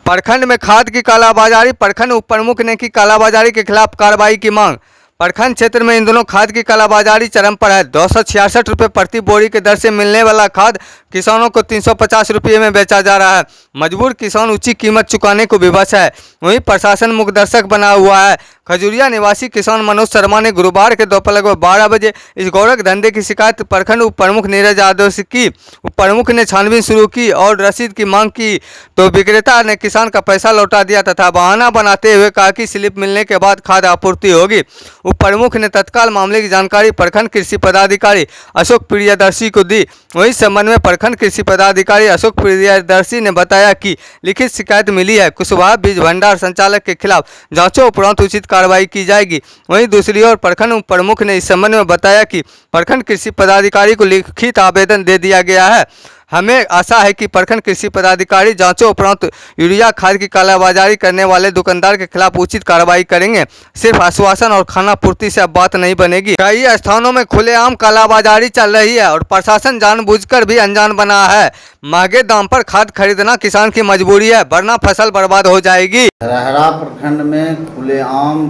प्रखंड में खाद की कालाबाजारी, प्रखंड उप प्रमुख ने की कालाबाजारी के खिलाफ कार्रवाई की मांग। प्रखंड क्षेत्र में इन दिनों खाद की कालाबाजारी चरम पर है। 266 रुपये प्रति बोरी के दर से मिलने वाला खाद किसानों को 350 रुपये में बेचा जा रहा है। मजबूर किसान ऊंची कीमत चुकाने को विवश है। वहीं प्रशासन मुखदर्शक बना हुआ है। खजुरिया निवासी किसान मनोज शर्मा ने गुरुवार के दोपहर लगभग 12 बजे इस गौरख धंधे की शिकायत प्रखंड उप प्रमुख नीरज यादव से की। उप प्रमुख ने छानबीन शुरू की और रसीद की मांग की तो विक्रेता ने किसान का पैसा लौटा दिया तथा बहाना बनाते हुए कहा कि स्लिप मिलने के बाद खाद आपूर्ति होगी। उप प्रमुख ने तत्काल मामले की जानकारी प्रखंड कृषि पदाधिकारी अशोक प्रियदर्शी को दी। वहीं संबंध में प्रखंड कृषि पदाधिकारी अशोक प्रियदर्शी ने बताया कि लिखित शिकायत मिली है। कुशवाहा बीज भंडार संचालक के खिलाफ जांचों उपरांत उचित कार्रवाई की जाएगी। वहीं दूसरी ओर प्रखंड उप प्रमुख ने इस संबंध में बताया कि प्रखंड कृषि पदाधिकारी को लिखित आवेदन दे दिया गया है। हमें आशा है कि प्रखंड कृषि पदाधिकारी जांचों उपरांत यूरिया खाद की कालाबाजारी करने वाले दुकानदार के खिलाफ उचित कार्रवाई करेंगे। सिर्फ आश्वासन और खानापूर्ति से अब बात नहीं बनेगी। कई स्थानों में खुलेआम कालाबाजारी चल रही है और प्रशासन जानबूझकर भी अनजान बना है। महंगे दाम पर खाद खरीदना किसान की मजबूरी है, वरना फसल बर्बाद हो जाएगी। धरहरा प्रखंड में खुलेआम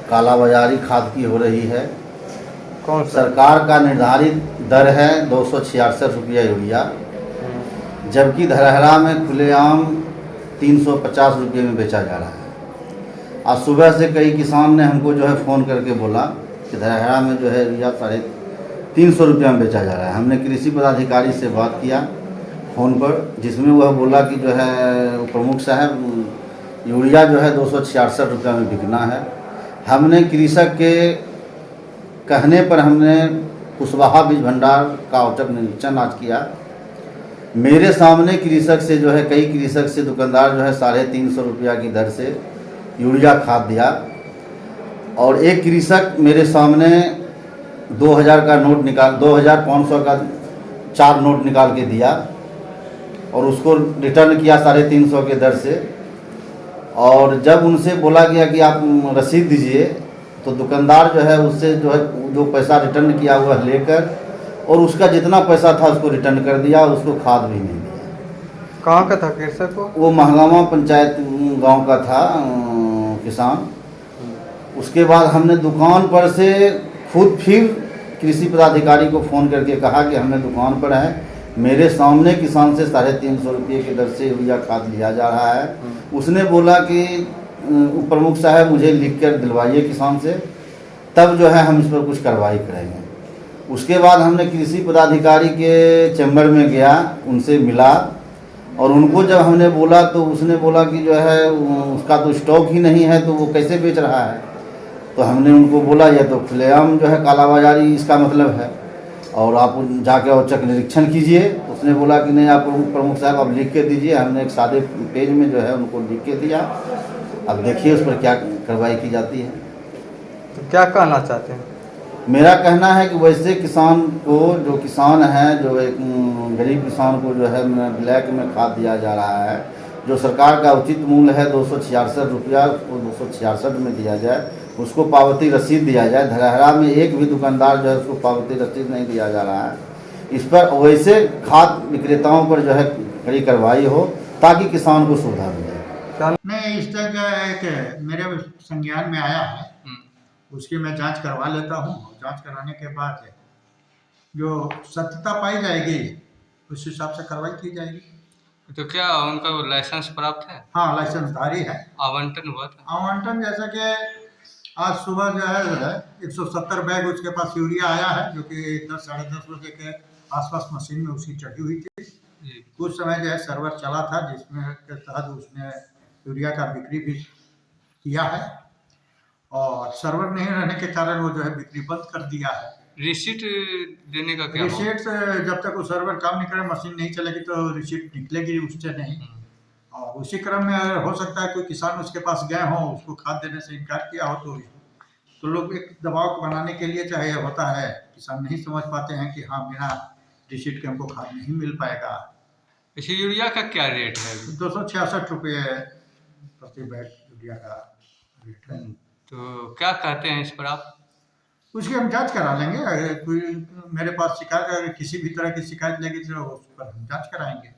कालाबाजारी खाद की हो रही है। कौन सरकार का निर्धारित दर है 266 रुपया यूरिया, जबकि धरहरा में खुलेआम 350 रुपये में बेचा जा रहा है। आज सुबह से कई किसान ने हमको जो है फ़ोन करके बोला कि धरहरा में जो है यूरिया 350 रुपये में बेचा जा रहा है। हमने कृषि पदाधिकारी से बात किया फ़ोन पर, जिसमें वह बोला कि जो है प्रमुख साहब यूरिया जो है 266 रुपये में बिकना है। हमने कृषक के कहने पर हमने कुशवाहा बीज भंडार का औचक निरीक्षण आज किया। मेरे सामने कृषक से जो है कई कृषक से दुकानदार जो है 350 रुपया की दर से यूरिया खाद दिया और एक कृषक मेरे सामने 2000 का नोट निकाल 2500 का 4 नोट निकाल के दिया और उसको रिटर्न किया 350 के दर से। और जब उनसे बोला गया कि आप रसीद दीजिए तो दुकानदार जो है उससे जो पैसा रिटर्न किया हुआ लेकर और उसका जितना पैसा था उसको रिटर्न कर दिया और उसको खाद भी नहीं दिया। कहाँ का था कृषक? वो महंगामा पंचायत गांव का था किसान। उसके बाद हमने दुकान पर से खुद फिर कृषि पदाधिकारी को फ़ोन करके कहा कि हमने दुकान पर है, मेरे सामने किसान से 350 रुपये की दर से यूरिया खाद लिया जा रहा है। उसने बोला कि उप प्रमुख साहब मुझे लिख कर दिलवाइए किसान से, तब जो है हम इस पर कुछ कार्रवाई करेंगे। उसके बाद हमने कृषि पदाधिकारी के चैम्बर में गया, उनसे मिला और उनको जब हमने बोला तो उसने बोला कि जो है उसका तो स्टॉक ही नहीं है तो वो कैसे बेच रहा है। तो हमने उनको बोला यह तो खुलेआम जो है कालाबाजारी इसका मतलब है और आप जाके औचक निरीक्षण कीजिए। उसने बोला कि नहीं आप प्रमुख साहब आप लिख के दीजिए। हमने एक सादे पेज में जो है उनको लिख के दिया। अब देखिए उस पर क्या कार्रवाई की जाती है। तो क्या कहना चाहते हैं? मेरा कहना है कि वैसे किसान को जो किसान है जो एक गरीब किसान को जो है ब्लैक में खाद दिया जा रहा है, जो सरकार का उचित मूल्य है 266 रुपया, वो 266 में दिया जाए, उसको पावती रसीद दिया जाए। धरहरा में एक भी दुकानदार जो है उसको पावती रसीद नहीं दिया जा रहा है। इस पर वैसे खाद विक्रेताओं पर जो है कड़ी कार्रवाई हो ताकि किसान को सुविधा मिले। नहीं, इस तरह एक मेरे संज्ञान में आया है, उसकी मैं जांच करवा लेता हूँ। जांच कराने के बाद जो सत्यता पाई जाएगी उस हिसाब से कार्रवाई की जाएगी। तो क्या उनका लाइसेंस प्राप्त है? हाँ, लाइसेंसधारी है। आवंटन हुआ था? आवंटन जैसा कि आज सुबह जो है 170 बैग उसके पास यूरिया आया है, जो कि 10 साढ़े 10 बजे के आसपास मशीन में उसकी चढ़ी हुई थी। कुछ समय जो है सर्वर चला था जिसमें के तहत उसने यूरिया का बिक्री भी किया है और सर्वर नहीं रहने के कारण वो जो है बिक्री बंद कर दिया है। रिसीट देने का क्या? रिसीट जब तक वो सर्वर काम नहीं करे, मशीन नहीं चलेगी तो रिसीट निकलेगी उससे नहीं। और उसी क्रम में हो सकता है कोई किसान उसके पास गए हों, उसको खाद देने से इनकार किया हो तो लोग एक दबाव बनाने के लिए चाहे होता है, किसान नहीं समझ पाते हैं कि हाँ बिना रिसीट के हमको खाद नहीं मिल पाएगा। इस यूरिया का क्या रेट है? 266 रुपये प्रति बैग यूरिया का रेट है। तो क्या कहते हैं इस पर आप? उसकी हम जांच करा लेंगे। अगर कोई मेरे पास शिकायत, अगर किसी भी तरह की शिकायत लगी तो उस पर हम जांच कराएंगे।